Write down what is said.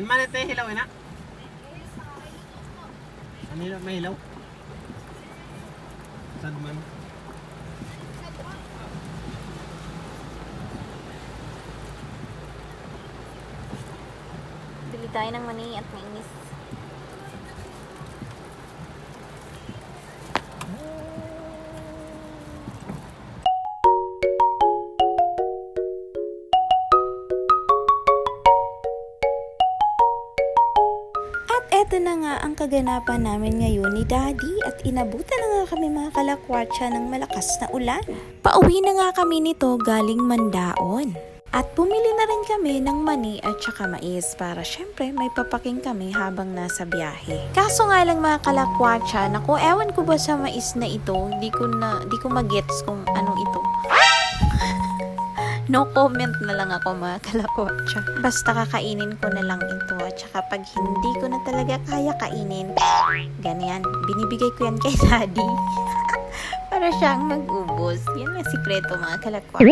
An man ito hilaw ina? Ano hilaw? May hilaw? Sad man. Bili tayo ng mani at mainis. At eto na nga ang kaganapan namin ngayon ni Daddy at inabutan na nga kami mga kalakwatsa ng malakas na ulan. Pauwi na nga kami nito galing Mandaon. At bumili na rin kami ng mani at saka mais para syempre may papaking kami habang nasa biyahe. Kaso nga lang mga kalakwatsa, naku, ewan ko ba sa mais na ito, di ko magets kung anong ito. No comment na lang ako mga kalakwatsa. Basta kakainin ko na lang ito at saka pag hindi ko na talaga kaya kainin, ganyan, binibigay ko yan kay Daddy. Para siyang mag-ubos. Yan ang sikreto mga kalakwatsa.